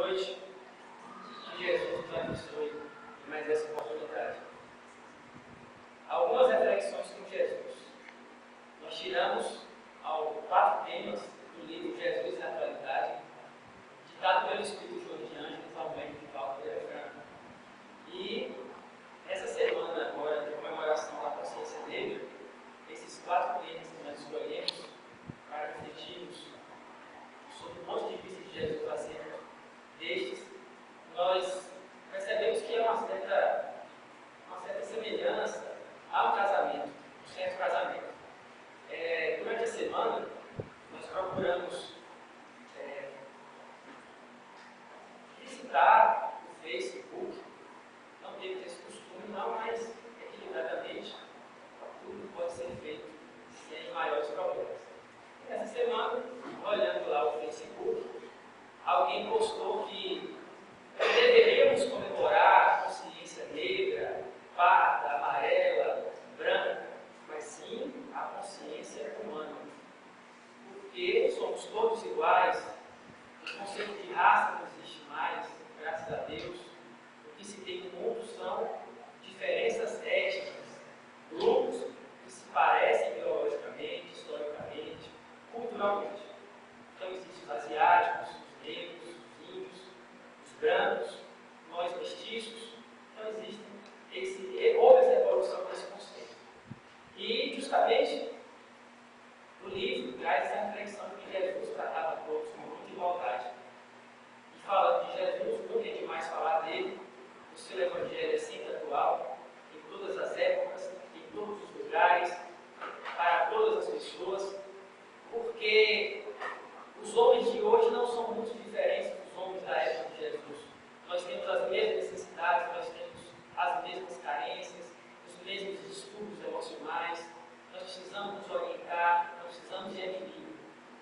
noite. Que Jesus nos abençoe em mais essa oportunidade. Algumas reflexões com Jesus. Nós tiramos 4 temas do livro Jesus na Atualidade, ditado pelo Espírito João de Ângeles, ao meio de Paulo Pereira Franco. E essa semana agora de comemoração da consciência negra, esses 4 temas que nós escolhemos para refletirmos sobre o ponto de vista de Jesus acerca destes, nós percebemos que é uma certa semelhança a um casamento, um certo casamento. Durante a semana, nós procuramos visitar o Facebook. Não teve esse costume, não, mas equilibradamente tudo pode ser feito sem maiores problemas. Essa semana, olhando lá o Facebook, alguém postou que deveríamos comemorar a consciência negra, parda, amarela, branca, mas sim a consciência humana. Porque somos todos iguais, o conceito de raça não existe mais, graças a Deus. O que se tem no mundo são diferenças étnicas, grupos que se parecem biologicamente, historicamente, culturalmente. Então existem os asiáticos, os negros, os índios, os brancos, nós mestiços. Então houve essa evolução desse conceito. E justamente o livro traz essa reflexão de que Jesus tratava todos com muita igualdade. E falando de Jesus, nunca é demais falar dele. O seu evangelho é sempre atual, em todas as épocas, em todos os lugares, para todas as pessoas, porque os homens de hoje não são muito diferentes dos homens da época de Jesus. Nós temos as mesmas necessidades, nós temos as mesmas carências, os mesmos distúrbios emocionais, nós precisamos nos orientar, nós precisamos de equilíbrio.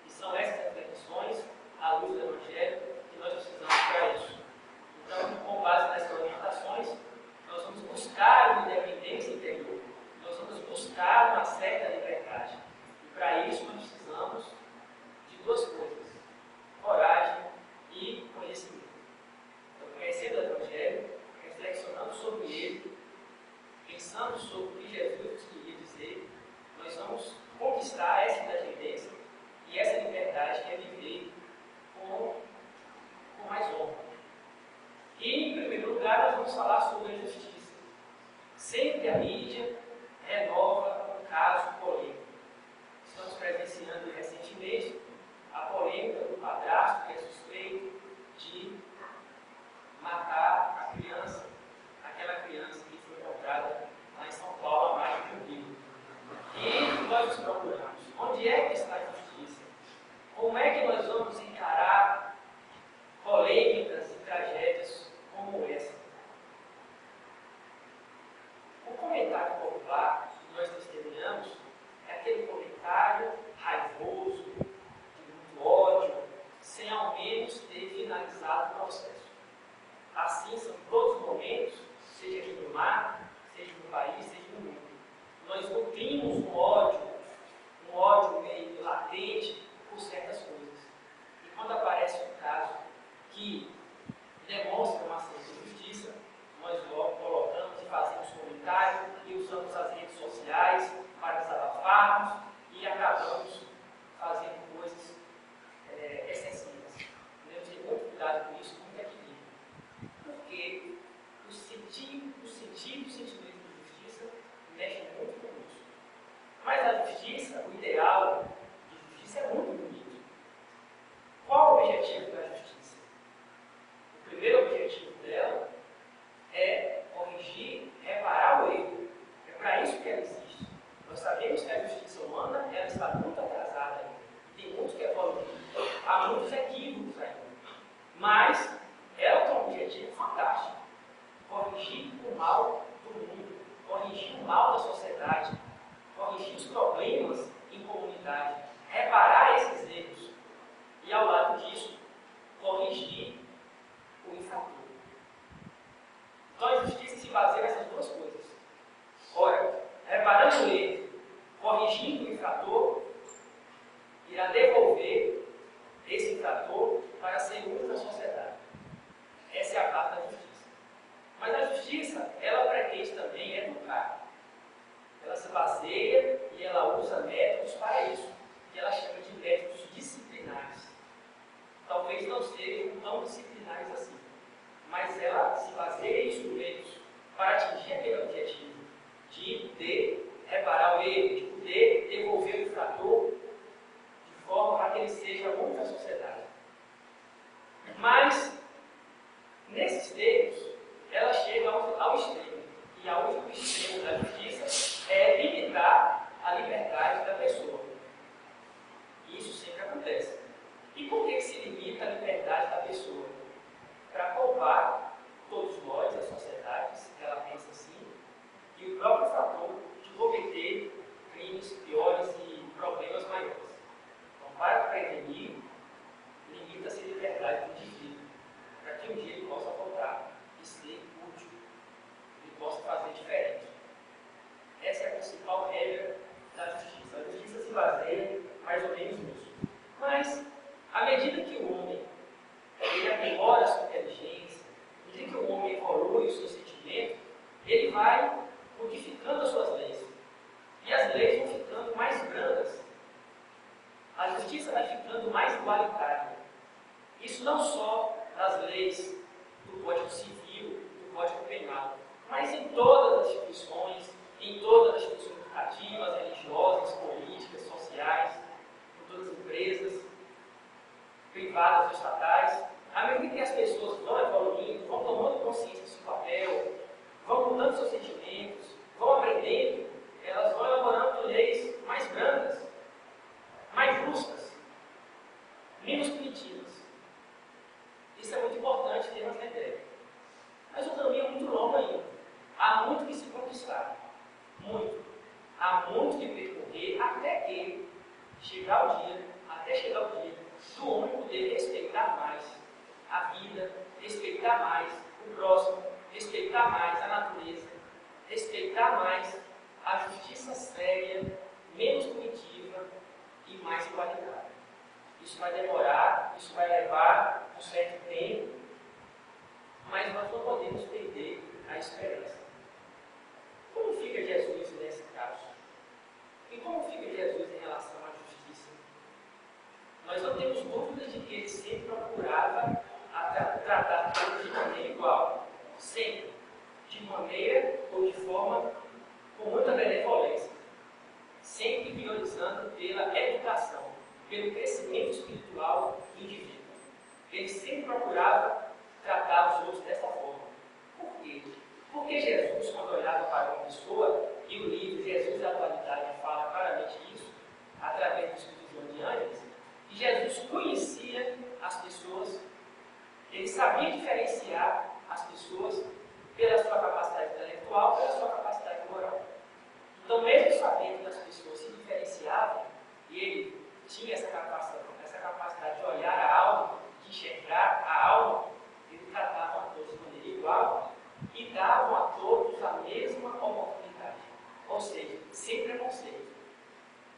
E são essas reflexões, à luz do Evangelho, que nós precisamos para isso. Então, com base nessas orientações, nós vamos buscar uma independência interior, nós vamos buscar uma certa liberdade. E para isso nós precisamos de 2 coisas: coragem e conhecimento. Então, conhecendo o Evangelho, reflexionando sobre ele, pensando sobre o que Jesus queria dizer, nós vamos conquistar essa independência e essa liberdade que é viver com mais honra. E, em primeiro lugar, nós vamos falar sobre a justiça. Sempre a mídia renova um caso polêmico. Estamos presenciando recentemente a polêmica do padrasto que é suspeito de matar a criança, aquela criança que foi encontrada lá em São Paulo há mais de 1 dia. E nós nos procuramos. Onde é que está a justiça? Como é que nós vamos encarar polêmicas e tragédias como essa? O comentário popular que nós testemunhamos é aquele comentário raivoso, de muito ódio, sem ao menos ter finalizado o processo. Assim são todos os momentos, seja aqui no mar, seja no país, seja no mundo. Nós nutrimos um ódio meio latente por certas coisas. E quando aparece um caso que demonstra uma certa injustiça, nós logo colocamos e fazemos comentário e usamos as redes sociais para desabafarmos e acabamos fazendo coisas excessivas. Devemos ter muito cuidado com isso, muito equilíbrio. Porque o sentido e o sentimento de justiça mexe muito com isso. Mas a justiça, o ideal de justiça é muito bonito. Qual o objetivo da justiça? O primeiro objetivo dela é corrigir, reparar o erro. É para isso que ela existe. Nós sabemos que a justiça humana ela está muito atrasada ainda. Tem muito que evoluir. Há muitos equívocos ainda. Mas ela tem um objetivo fantástico: corrigir o mal do mundo, corrigir o mal da sociedade, corrigir os problemas em comunidade, reparar esses erros e, ao lado disso, corrigir o infrator. Então a justiça se baseia nessas 2 coisas. Ora, reparando o erro, corrigindo o infrator, irá devolver esse infrator para ser útil na sociedade. talvez não sejam tão disciplinares assim, mas ela se baseia em instrumentos para atingir aquele objetivo, de poder reparar o erro, de poder devolver o infrator de forma a que ele seja bom para a sociedade. Mas, nesses termos, ela chega ao extremo, e ao último extremo da justiça é limitar a liberdade da pessoa. E isso sempre acontece. E por que se limita a liberdade da pessoa? Para poupar todos nós, a sociedade, se ela pensa assim, e o próprio fator de cometer crimes piores e problemas maiores. Então, para prevenir, limita-se a liberdade do indivíduo, para que um dia ele possa voltar e ser útil, ele possa fazer diferente. Essa é a principal regra da justiça. A justiça se baseia mais ou menos nisso. Mas, à medida que o homem ele aprimora a sua inteligência, à medida que o homem evolui o seu sentimento, ele vai modificando as suas leis. E as leis vão ficando mais brandas. A justiça vai ficando mais igualitária. Isso não só nas leis do Código Civil, do Código Penal, mas em todas as instituições, em todas as instituições educativas, religiosas, políticas, sociais, em todas as empresas, privadas ou estatais. À medida que as pessoas vão evoluindo, vão tomando consciência do seu papel, vão mudando seus sentimentos, vão aprendendo, elas vão elaborando leis mais brandas, mais justas, menos punitivas. Isso é muito importante ter uma ideia. Mas o caminho é muito longo ainda. Há muito que se conquistar. Muito. Há muito que percorrer até chegar o dia do homem poder respeitar mais a vida, respeitar mais o próximo, respeitar mais a natureza, respeitar mais a justiça séria, menos punitiva e mais igualitária. Isso vai demorar, isso vai levar um certo tempo, mas nós não podemos perder a esperança. Como fica Jesus nesse caso? E como fica Jesus em relação à justiça? Nós não temos dúvida de que ele sempre procurava tratar todos de maneira igual. Sempre. De maneira ou de forma com muita benevolência. Sempre priorizando pela educação, pelo crescimento espiritual do indivíduo. Ele sempre procurava tratar os outros dessa forma. Por quê? Porque Jesus, quando olhava para uma pessoa, e o livro Jesus da Atualidade fala claramente isso, através do estudo de João de Ângeles, que Jesus conhecia as pessoas, ele sabia diferenciar as pessoas pela sua capacidade intelectual, pela sua capacidade moral. Então, mesmo sabendo que as pessoas se diferenciavam, e ele tinha essa capacidade de olhar a alma, de enxergar a alma, ele tratava a todos de maneira igual e davam a todos a mesma oportunidade. Ou seja, sem preconceito.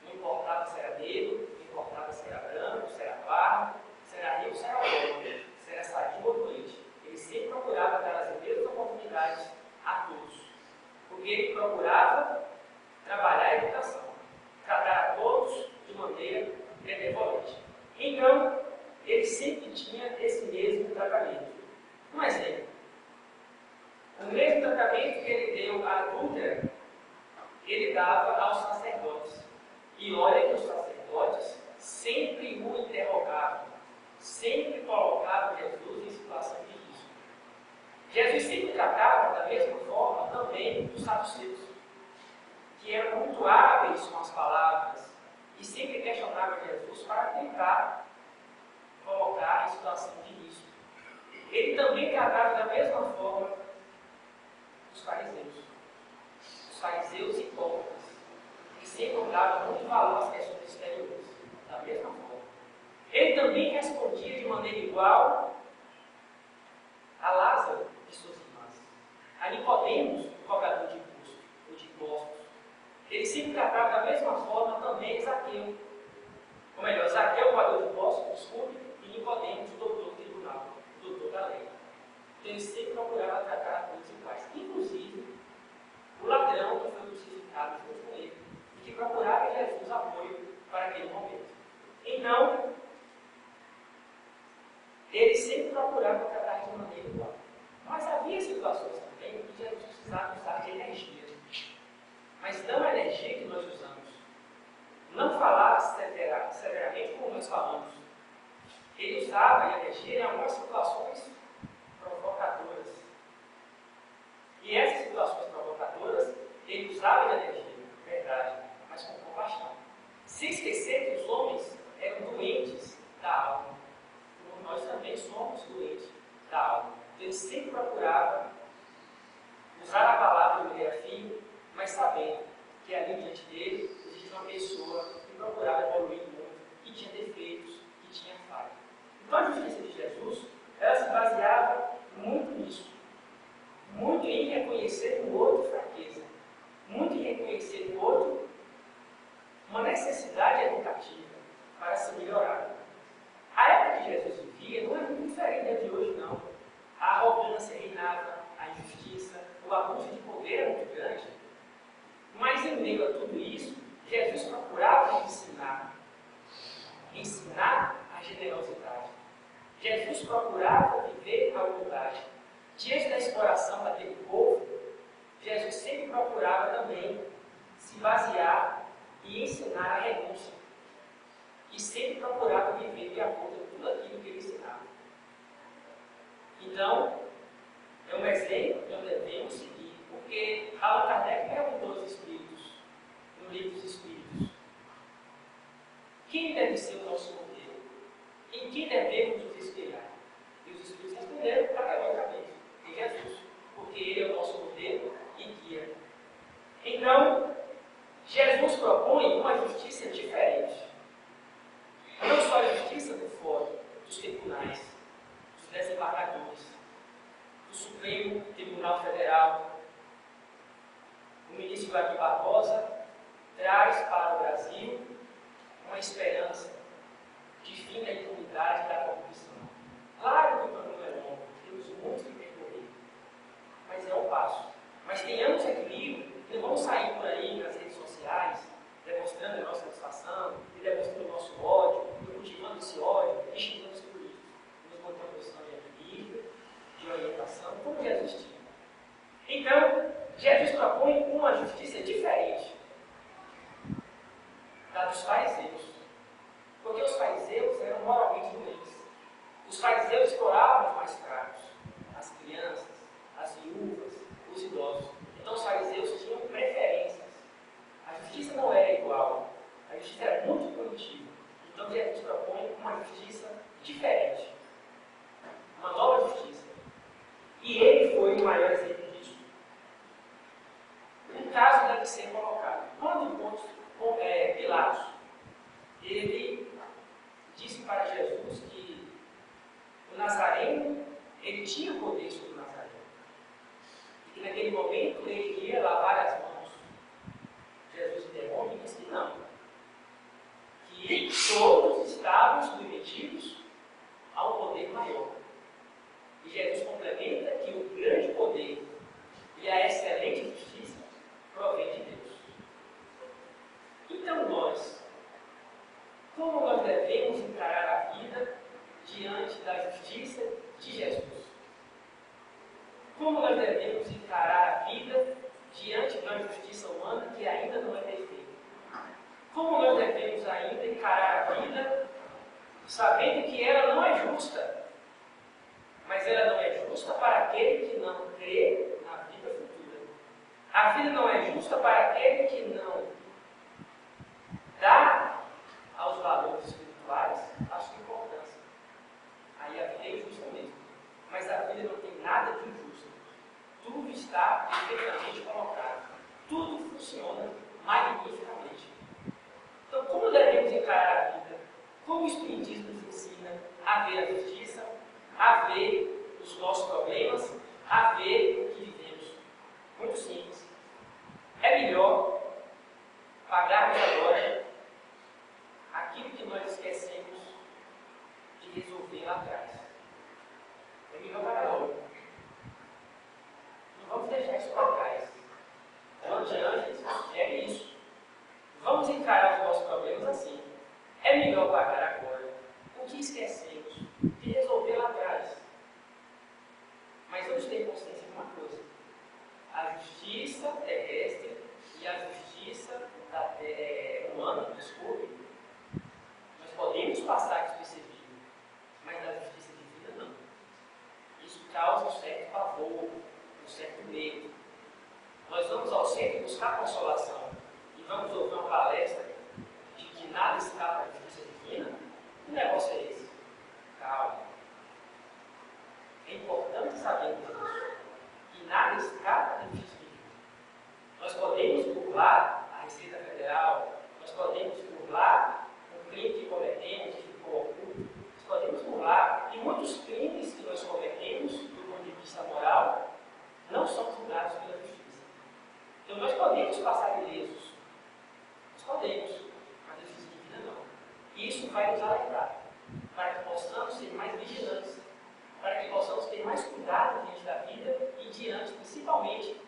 Não importava se era negro, não importava se era branco, se era pardo, se era rico, se era pobre, se era sadio ou doente. Ele sempre procurava dar as mesmas oportunidades a todos. Porque ele procurava trabalhar a educação, tratar a todos de maneira benevolente. Então, ele sempre tinha esse mesmo tratamento. Um exemplo. O mesmo tratamento que ele deu à adúltera, ele dava aos sacerdotes. E olha que os sacerdotes sempre o interrogavam, sempre colocavam Jesus em situação de risco. Jesus sempre tratava da mesma forma também os saduceus, que eram muito hábeis com as palavras e sempre questionavam Jesus para tentar colocar em situação de risco. Ele também tratava da mesma forma os fariseus hipócritas, que sempre davam muito valor às questões exteriores, da mesma forma. Ele também respondia de maneira igual a Lázaro e suas irmãs, a Nicodemos, o cobrador de imposto, ou de impostos. Ele sempre tratava da mesma forma também Zaqueu. Ou melhor, Zaqueu, o cobrador de impostos, desculpe, e Nicodemos, o doutor do tribunal, o doutor da lei. Então ele sempre procurava tratar a todos iguais. Inclusive, o ladrão que foi crucificado junto com ele, e que procurava em Jesus apoio para aquele momento. Então, Eles sempre procuravam tratar de maneira igual. Mas havia situações também em que Jesus precisava usar de energia. Mas não a energia que nós usamos. Não falava severamente como nós falamos. Ele usava a energia em algumas situações provocadoras. E essas situações provocadoras, ele usava a energia, verdade, mas com compaixão. Sem esquecer que os homens eram doentes da alma. Como nós também somos doentes da alma. Então, ele sempre procurava usar a palavra de maneira firme, mas sabendo que ali diante dele existia uma pessoa que procurava evoluir muito, que tinha defeitos, que tinha falhas. Então a justiça de Jesus, ela se baseava muito nisso. Muito em reconhecer no outro fraqueza. Muito em reconhecer no outro uma necessidade educativa para se melhorar. A época que Jesus vivia não é muito diferente da de hoje, não. A arrogância reinava, a injustiça, o abuso de poder era muito grande. Mas em meio a tudo isso, Jesus procurava ensinar a generosidade. Jesus procurava viver a humildade. Diante da exploração daquele povo, Jesus sempre procurava também se basear e ensinar a renúncia. E sempre procurava viver de acordo com tudo aquilo que ele ensinava. Então, é um exemplo que nós devemos seguir, porque Allan Kardec perguntou aos Espíritos, no livro dos Espíritos, quem deve ser o nosso modelo? Em quem devemos nos inspirar? E os Espíritos responderam categoricamente, em Jesus, porque Ele é o nosso modelo e guia. Então, Jesus propõe uma justiça diferente. Não só a justiça do fórum, dos tribunais, dos desembargadores, do Supremo Tribunal Federal. O ministro Joaquim Barbosa traz para o Brasil uma esperança de fim da impunidade e da corrupção. Claro que o caminho é longo, temos muito que percorrer, mas é um passo. Mas tenhamos equilíbrio, não vamos sair por aí nas redes sociais demonstrando a nossa satisfação e demonstrando o nosso ódio, e cultivando esse ódio, e xingando os políticos, nos mantendo uma posição de equilíbrio, de orientação, como Jesus tinha. Então, Jesus propõe uma justiça diferente da dos fariseus, porque os fariseus eram moralmente doentes. Os fariseus exploravam os mais fracos, as crianças, as viúvas, os idosos. Então, os fariseus tinham preferências. A justiça não era igual, a justiça era muito punitiva. Então Jesus propõe uma justiça diferente, uma nova justiça. E ele foi o maior exemplo disso. Um caso deve ser colocado. Quando Pilatos, ele disse para Jesus que o Nazareno, ele tinha poder sobre o Nazareno. E que naquele momento ele iria lavar as mãos. Jesus interrompe e diz que não. Que todos estavam submetidos a um poder maior. E Jesus complementa que o grande poder e a excelente justiça provém de Deus. Então como nós devemos encarar a vida diante da justiça de Jesus? Como nós devemos encarar a vida diante de uma justiça humana que ainda não é perfeita? Como nós devemos ainda encarar a vida sabendo que ela não é justa, mas ela não é justa para aquele que não crê na vida futura. A vida não é justa para aquele que não dá aos valores espirituais a sua importância. Aí a vida é injusta mesmo, mas a vida não tem nada de injusto. Tudo está perfeitamente colocado. Tudo funciona magnificamente. Então, como devemos encarar a vida? Como o Espiritismo nos ensina a ver a justiça, a ver os nossos problemas, a ver o que vivemos? Muito simples. É melhor pagarmos agora aquilo que nós esquecemos de resolver lá atrás. É melhor pagar logo. Não vamos deixar isso para trás. João de Ângeles é isso. Vamos encarar os nossos problemas assim. É melhor pagar agora o que esquecemos de resolver lá causa um certo pavor, um certo medo. Nós vamos ao centro buscar consolação e vamos ouvir uma palestra de que nada escapa da justiça divina. Que negócio é esse? Calma. É importante sabermos isso. Que nada escapa da justiça divina. Nós podemos burlar a Receita Federal, nós podemos burlar um crime que cometemos que ficou oculto, nós podemos burlar, e muitos crimes que nós cometemos, do ponto de vista moral, não são julgados pela justiça. Então nós podemos passar ilesos. Nós podemos, mas a justiça divina não. E isso vai nos alertar, para que possamos ser mais vigilantes, para que possamos ter mais cuidado diante da vida e diante, principalmente,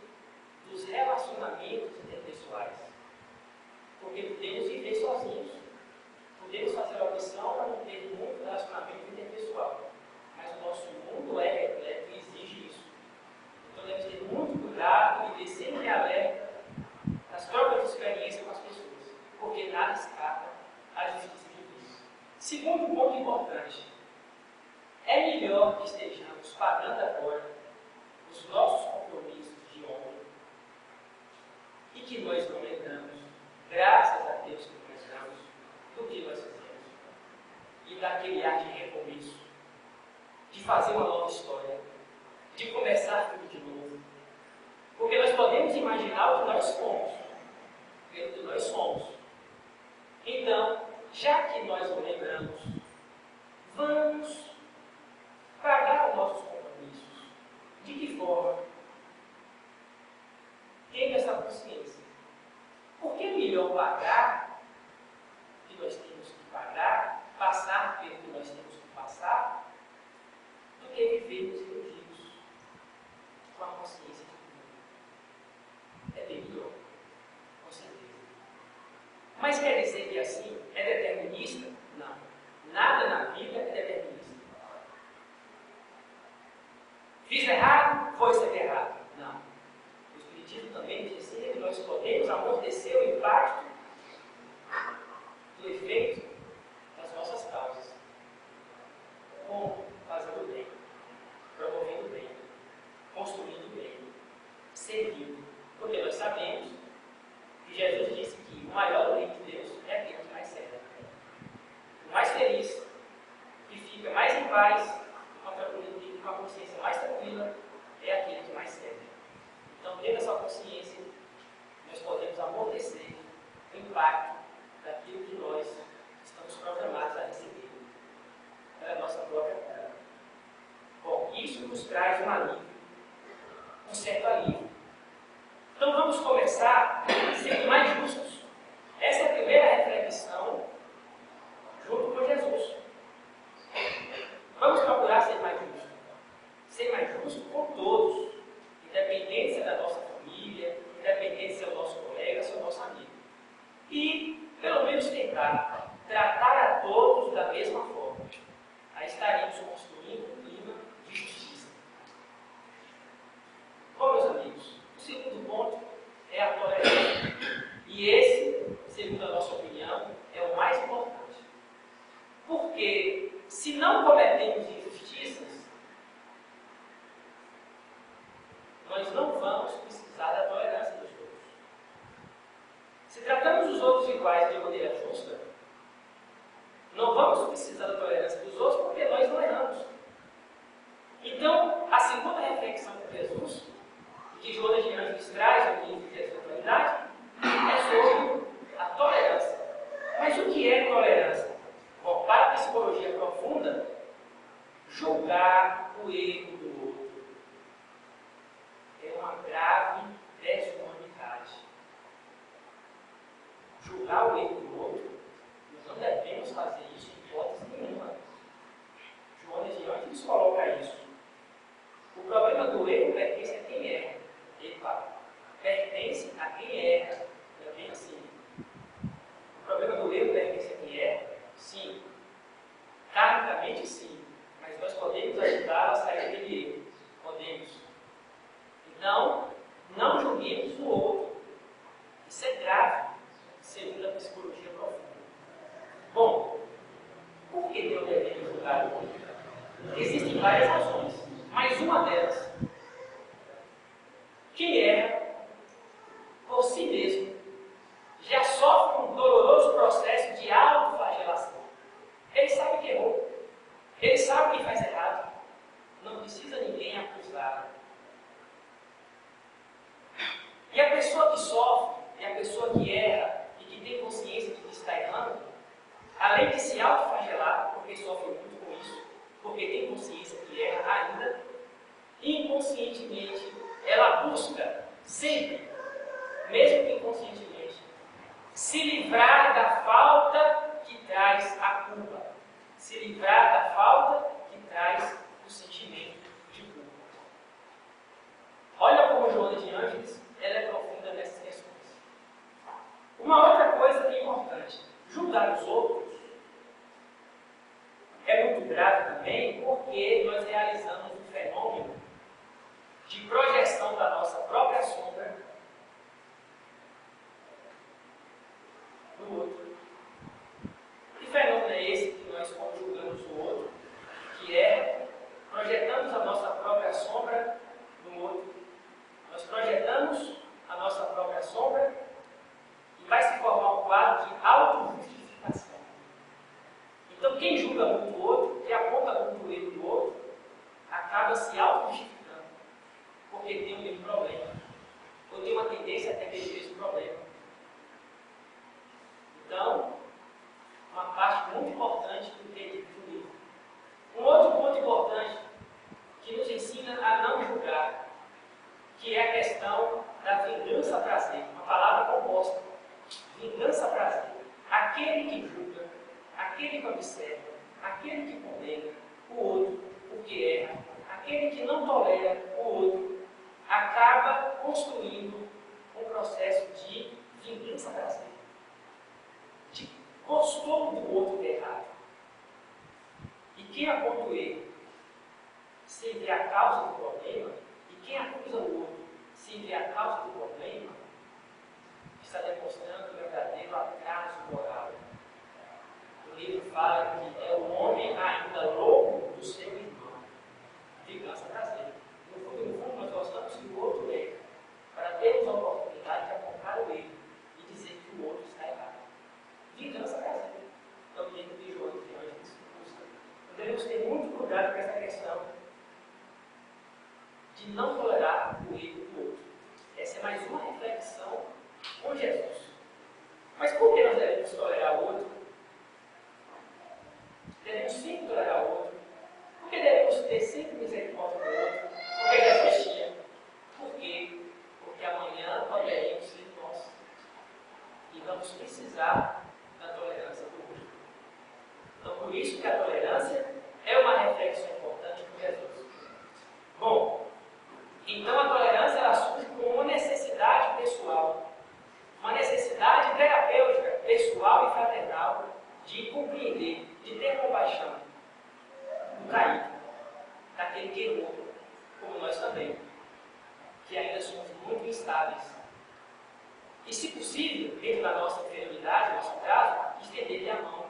dos relacionamentos interpessoais. Porque podemos viver sozinhos. Podemos fazer a opção para não ter muito relacionamento interpessoal. Mas o nosso mundo é repleto e exige isso. Então devemos ter muito cuidado e ter sempre alerta nas trocas de experiência com as pessoas. Porque nada escapa à justiça divina. Segundo ponto importante. É melhor que estejamos pagando agora os nossos compromissos de ontem e que nós não lembramos, graças a Deus que não lembramos, do que nós fizemos. E daquele ar de recomeço, de fazer uma nova história, de começar tudo de novo. Porque nós podemos imaginar o que nós somos, pelo que nós somos. Então, já que nós não lembramos, vamos pagar os nossos compromissos. De que forma? Tenha essa consciência. Por que é melhor pagar o que nós temos que pagar, passar pelo que nós temos que passar, do que vivermos iludidos com a consciência de tudo? É bem melhor, com certeza. Mas quer dizer que assim é determinista? Não. Nada na vida é determinista. Fiz errado, foi ser errado. Não. O Espiritismo também diz assim que nós podemos amortecer o impacto do efeito das nossas causas. Como? Fazendo o bem, promovendo o bem, construindo o bem, servindo. Porque nós sabemos que Jesus disse que o maior reino de Deus é aquele que mais serve. O mais feliz, que fica mais em paz, com a consciência mais tranquila, é aquele que mais serve. Então, tendo essa consciência, nós podemos amortecer o impacto daquilo que nós estamos programados a receber pela nossa própria vida. Bom, isso nos traz um alívio, um certo alívio. Então, vamos começar sendo mais justos. Essa é a primeira reflexão junto com Jesus. Vamos procurar ser mais justos. Ser mais justo com todos, independente se é da nossa família, independente se é o nosso colega, se é o nosso amigo. E, pelo menos, tentar tratar a todos da mesma forma. Aí estaremos construindo um clima de justiça. Bom, meus amigos, o segundo ponto é a tolerância. E esse, segundo a nossa opinião, é o mais importante. Porque, se não cometemos injustiças, nós não vamos precisar da tolerância dos outros. Se tratamos os outros iguais de maneira justa, não vamos precisar da tolerância dos outros porque nós não erramos. Então, a segunda reflexão de Jesus, que Jonas de Anjos traz no livro de Espiritualidade, é sobre a tolerância. Mas o que é tolerância? Bom, para a psicologia profunda, julgar o erro do outro é uma grave desumanidade. Julgar o erro do outro, nós não devemos fazer isso em hipótese nenhuma. Jonas de Anjos coloca isso. O problema do erro pertence a quem erra. Ele fala, pertence a quem erra. É bem assim. O problema do erro pertence a quem erra? Sim. Karmicamente, sim. Mas nós podemos ajudar a sair daquele erro. Podemos. Então, não julguemos o outro. Isso é grave, segundo a psicologia profunda. Bom, por que Deus deve julgar o outro? Existem várias razões, mas Mas uma delas, quem erra por si mesmo, já sofre um doloroso processo de autoflagelação. Ele sabe que errou, ele sabe que faz errado, não precisa ninguém acusar. E a pessoa que sofre, e a pessoa que erra, e que tem consciência de que está errando, além de se autoflagelar, porque sofre muito com isso, porque tem consciência que erra ainda, inconscientemente, ela busca sempre, mesmo que inconscientemente, se livrar da falta que traz a culpa, se livrar da falta que traz o sentimento de culpa. Olha como Joana de Ângeles, ela é profunda nessas questões. Uma outra coisa que é importante, julgar os outros é muito grave também, porque nós realizamos um fenômeno de projeção da nossa própria sombra no outro. Que fenômeno é esse que nós julgamos o outro? Que é projetamos a nossa própria sombra no outro. Nós projetamos a nossa própria sombra e vai se formar um quadro de auto-justificação. Então, quem julga muito o outro, que aponta muito o erro do outro, acaba se auto-justificando, porque tem o mesmo problema, ou tem uma tendência a ter aquele mesmo problema. Então, uma parte muito importante do que do livro. Um outro ponto importante que nos ensina a não julgar, que é a questão da vingança-prazer, uma palavra composta. Vingança-prazer. Aquele que julga, aquele que observa, aquele que condena o outro porque erra, aquele que não tolera o outro, acaba construindo um processo de vingança-prazer. Gostou do outro ter errado. E quem aponta o erro sem ver a causa do problema, e quem acusa o outro sem ver a causa do problema, está demonstrando o verdadeiro atraso moral. O livro fala que é o homem ainda louco do seu irmão. Vingança prazer. No fundo, nós gostamos que o outro erra, para termos a oportunidade de apontar o erro e dizer que o outro está errado. Vingança prazer. É o livro de Joana de Ângeles. Nós devemos ter muito cuidado com essa questão de não tolerar o erro do outro. Essa é mais uma reflexão com Jesus. Mas por que nós devemos tolerar o outro? Devemos sempre tolerar o outro. Por que devemos ter sempre misericórdia do outro? Porque Jesus tinha. Por quê? Porque amanhã poderemos ser nós. E vamos precisar da tolerância do outro. Então, por isso que a tolerância é uma reflexão importante com Jesus. Bom, então a tolerância ela surge como uma necessidade pessoal, uma necessidade terapêutica, pessoal e fraternal, de compreender, de ter compaixão do caído, daquele que errou, como nós também, que ainda somos muito instáveis. E, se possível, dentro da nossa inferioridade, no nosso caso, estender-lhe a mão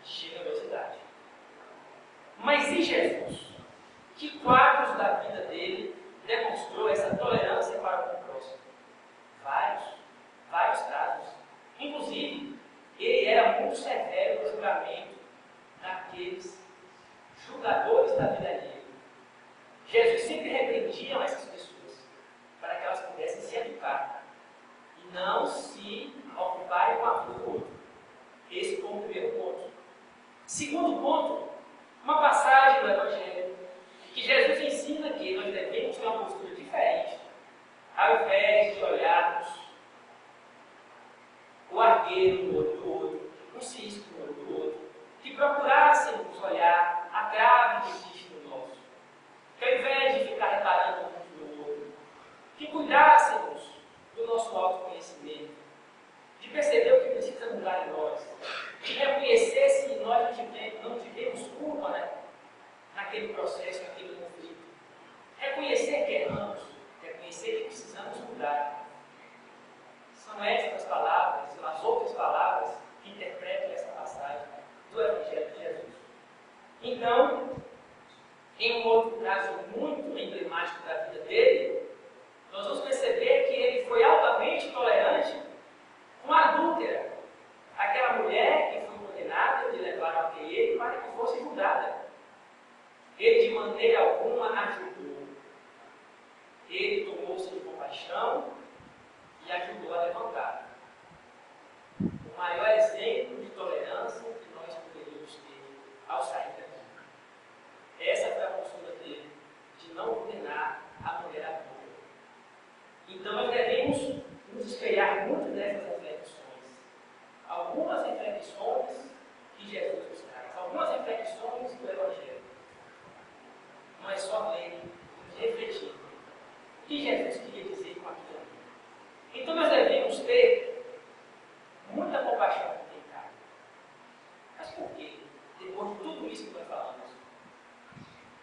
de generosidade. Mas e Jesus? Que quadros da vida dele demonstrou essa tolerância para com o próximo? Vários casos. Inclusive, ele era muito severo no julgamento daqueles julgadores da vida alheia. Jesus sempre repreendia essas pessoas para que elas pudessem se educar e não se ocuparem com a vida do outro. Esse foi o primeiro ponto. Segundo ponto, uma passagem do Evangelho que Jesus ensina que nós devemos ter uma postura diferente, ao invés de olharmos o argueiro no olho do outro, um cisco no olho do outro, que procurássemos olhar a trave que existe no nosso, que ao invés de ficar reparando muito no outro, que cuidássemos do nosso autoconhecimento, de perceber o que precisa mudar em nós, de reconhecer se nós não tivemos culpa, né, naquele processo, naquele conflito. Reconhecer que erramos, reconhecer que precisamos mudar. São estas palavras, as outras palavras, que interpretam essa passagem do Evangelho de Jesus. Então, em um outro caso muito emblemático da vida dele, nós vamos perceber que ele foi altamente tolerante com a adúltera, aquela mulher que foi condenada de levar até ele para que fosse julgada. Ele de maneira alguma ajudou. Ele tomou-se de compaixão e ajudou a levantar. O maior exemplo de tolerância que nós poderíamos ter ao sair daqui. Essa foi a postura dele, de não condenar a mulher adulta. Então nós devemos nos espelhar muito nessas reflexões. Algumas reflexões que Jesus nos traz, algumas reflexões do Evangelho. Não é só ler, refletir. O que Jesus queria dizer com aquilo ali? Então nós devemos ter muita compaixão com quem cai. Mas por quê? Depois de tudo isso que nós falamos.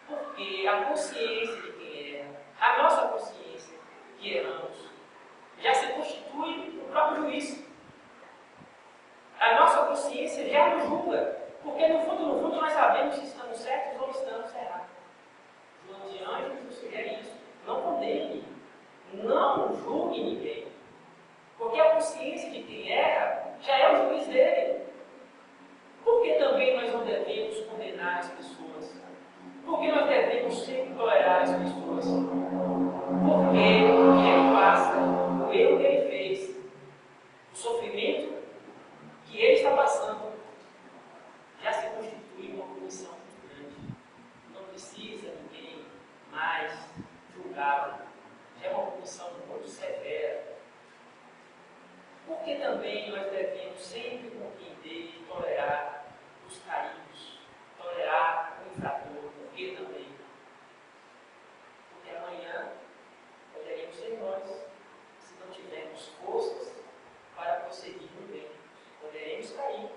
Porque a consciência de quem erra, a nossa consciência que erramos, já se constitui o próprio juízo. A nossa consciência já nos julga. Porque no fundo nós sabemos se estamos certos ou estamos errados. João de Anjos nos sugere isso. Não condene, não julgue ninguém. Porque a consciência de quem erra já é o juiz dele. Por que também nós não devemos condenar as pessoas? Por que nós devemos sempre tolerar as pessoas? Porque ele passa o erro que ele fez, o sofrimento que ele está passando, já se constitui uma punição muito grande. Não precisa ninguém mais julgá-lo. Já é uma punição muito severa. Porque também nós devemos sempre compreender e tolerar os caídos, tolerar o infrator. Por que também? Porque amanhã poderemos ser nós, se não tivermos forças para prosseguir no bem. Poderemos cair.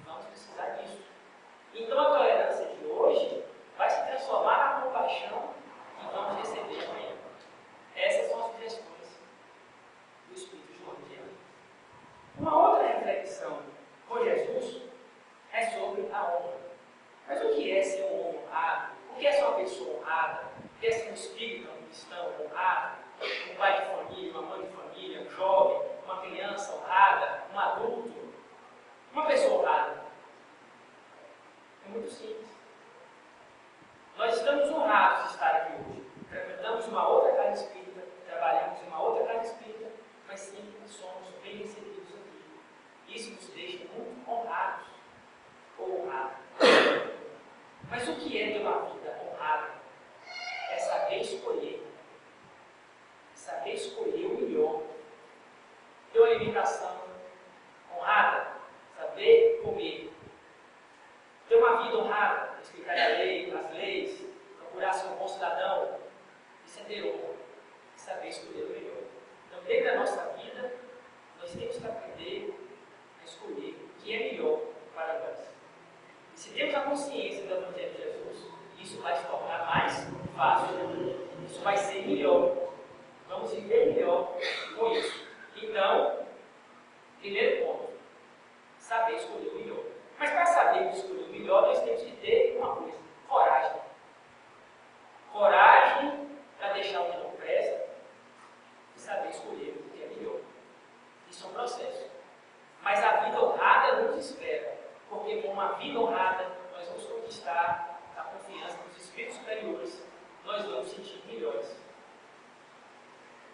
Vamos precisar disso. Então a tolerância de hoje vai se transformar na compaixão que vamos receber amanhã. Essas são as sugestões do Espírito de hoje. Uma outra reflexão com Jesus é sobre a honra. Mas o que é ser um homem honrado? O que é ser uma pessoa honrada? O que é ser um espírito, um cristão honrado? Um pai de família, uma mãe de família, um jovem, uma criança honrada, um adulto, uma pessoa honrada? É muito simples. Nós estamos honrados de estar aqui hoje. Frequentamos uma outra casa espírita, trabalhamos em uma outra casa espírita, mas sempre somos bem recebidos aqui. Isso nos deixa muito honrados ou honrados. Mas o que é ter uma vida honrada? É saber escolher. Saber escolher o melhor. Ter uma alimentação honrada. Saber comer. Ter uma vida honrada. Explicar a lei, as leis. Procurar ser um bom cidadão. Isso é ter honra. Saber escolher o melhor. Então, dentro da nossa vida, nós temos que aprender a escolher o que é melhor para nós. E se temos a consciência do Evangelho de Jesus, isso vai se tornar mais fácil. Isso vai ser melhor. Vamos viver melhor com isso. Então, primeiro ponto, saber escolher o melhor. Mas para saber escolher o melhor, nós temos que ter uma coisa: coragem. Coragem para deixar o que não presta e saber escolher o que é melhor. Isso é um processo. Mas a vida honrada nos espera, porque com uma vida honrada nós vamos conquistar a confiança dos espíritos superiores, nós vamos sentir melhores.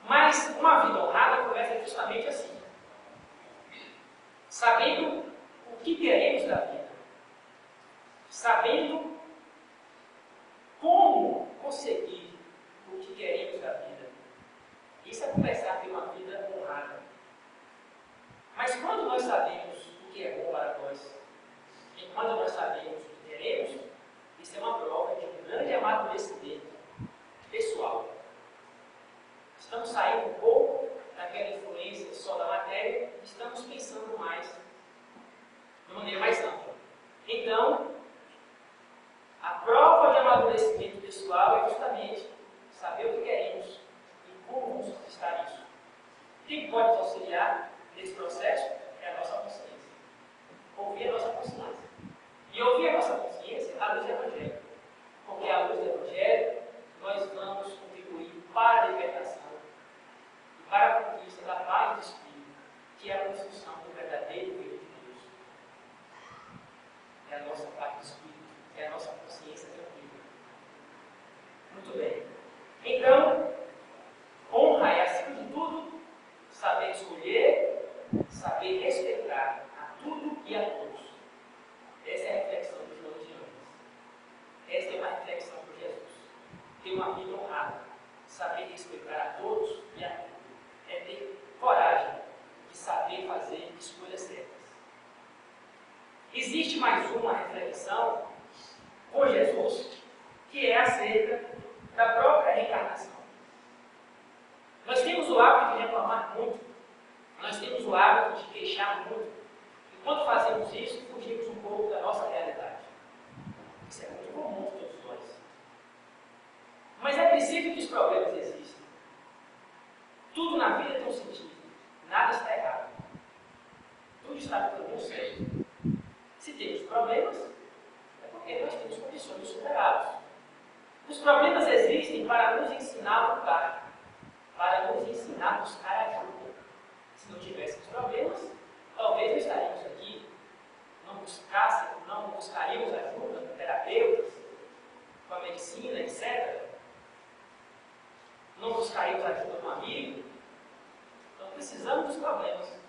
Mas uma vida honrada começa justamente assim, sabendo o que queremos da vida, sabendo como conseguir o que queremos da vida. Isso é começar a ter uma vida honrada. Mas quando nós sabemos o que é bom para nós, e quando nós sabemos o que queremos, isso é uma prova de um grande amadurecimento pessoal. Estamos saindo um pouco daquela influência só da matéria e estamos pensando mais, de maneira mais ampla. Então, a prova de amadurecimento pessoal é justamente saber o que queremos e como vamos conquistar isso. Quem pode nos auxiliar nesse processo é a nossa consciência. Ouvir a nossa consciência. E ouvir a nossa consciência à luz do Evangelho. Porque a luz uma vida honrada, saber respeitar a todos e a tudo. É ter coragem de saber fazer escolhas certas. Existe mais uma reflexão com Jesus, que é acerca da própria reencarnação. Nós temos o hábito de reclamar muito, nós temos o hábito de queixar muito, e quando fazemos isso, fugimos um pouco da nossa realidade. Isso é muito comum de todos nós. Mas é preciso que os problemas existam. Tudo na vida tem um sentido, nada está errado. Tudo está no caminho certo. Se temos problemas, é porque nós temos condições de superá-los. Os problemas existem para nos ensinar a lutar, para nos ensinar a buscar ajuda. Se não tivéssemos problemas, talvez não estaríamos aqui, não buscaríamos ajuda com terapeutas, com a medicina, etc. Não buscaríamos ajuda com um amigo. Então precisamos dos problemas.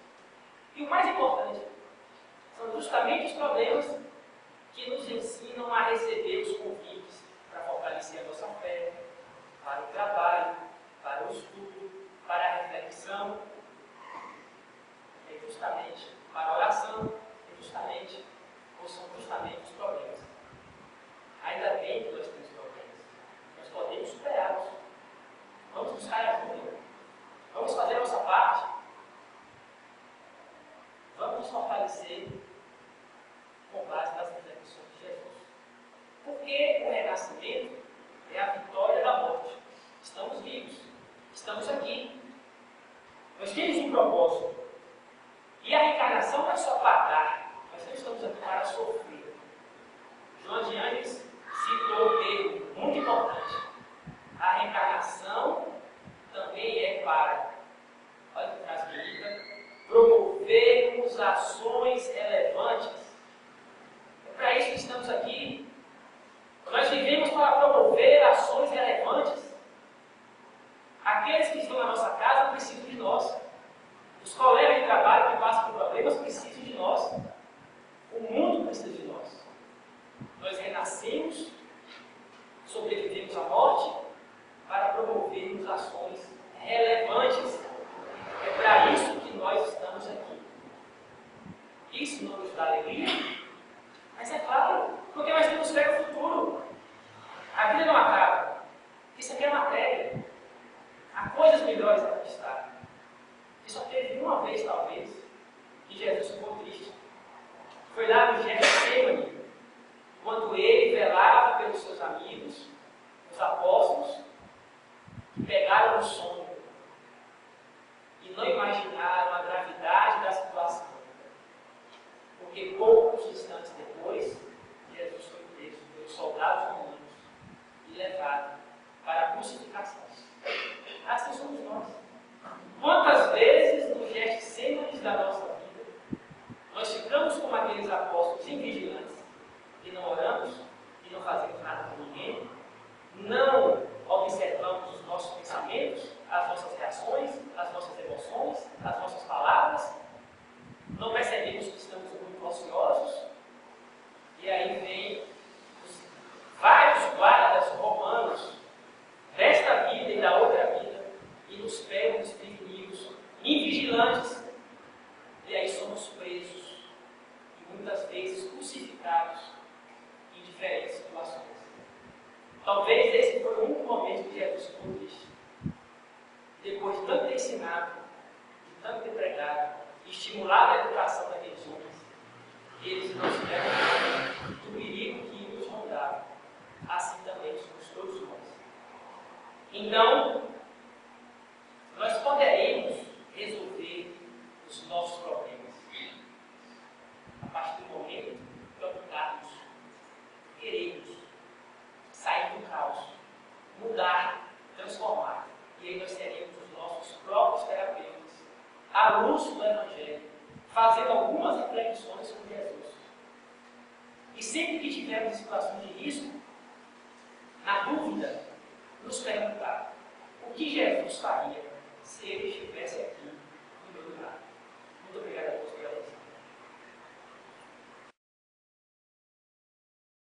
E o mais importante, são justamente os problemas que nos ensinam a receber os convites para fortalecer a nossa fé, para o trabalho, para o estudo, para a reflexão, justamente para a oração, são justamente os problemas. Ainda bem que nós temos problemas, nós podemos superá-los. Vamos buscar ajuda, vamos fazer a nossa parte, vamos nos fortalecer com base nas reflexões de Jesus. Porque o renascimento é a vitória da morte. Estamos vivos, estamos aqui. Nós temos um propósito. E a reencarnação não é só para dar, nós não estamos aqui para sofrer. João de Anjos citou um termo muito importante. A reencarnação também é para, olha que frase bonita, promovermos ações relevantes. É para isso que estamos aqui. Nós vivemos para promover ações relevantes. Aqueles que estão na nossa casa precisam de nós. Os colegas de trabalho que passam por problemas precisam de nós. O mundo precisa de nós. Nós renascemos, sobrevivemos à morte para promovermos ações relevantes. É para isso que nós estamos aqui. Isso não nos dá alegria? Mas é claro, porque nós temos fé no futuro. A vida não acaba. Isso aqui é matéria. Há coisas melhores a conquistar. E só teve uma vez, talvez, que Jesus ficou triste. Foi lá no Getsemane, quando ele velava pelos seus amigos, os apóstolos, que pegaram o sono e não imaginaram a gravidade da situação. Porque poucos instantes depois, Jesus foi preso pelos soldados romanos e levado para a crucificação. Assim somos nós. Quantas vezes no Getsemane da nossa vida, nós ficamos como aqueles apóstolos invigilantes e não oramos e não fazemos nada por ninguém, não observamos os nossos pensamentos, as nossas reações, as nossas emoções, as nossas palavras, não percebemos que estamos muito ociosos, e aí vem os vários guardas romanos desta vida e da outra vida e nos pegam desprevenidos, invigilantes, e aí somos presos e muitas vezes crucificados em diferentes situações. Talvez esse foi o único momento que Jesus ficou triste. Depois de tanto ter ensinado, de tanto ter pregado, estimulado a educação daqueles homens, eles não se deram conta do perigo que nos rondava. Assim também somos todos nós. Então, nós poderemos resolver os nossos problemas a partir do momento que optarmos, queremos sair do caos, mudar, transformar. E aí nós teremos os nossos próprios terapeutas, à luz do Evangelho, fazendo algumas reflexões sobre Jesus. E sempre que tivermos situações de risco, na dúvida, nos perguntar o que Jesus faria se ele estivesse aqui.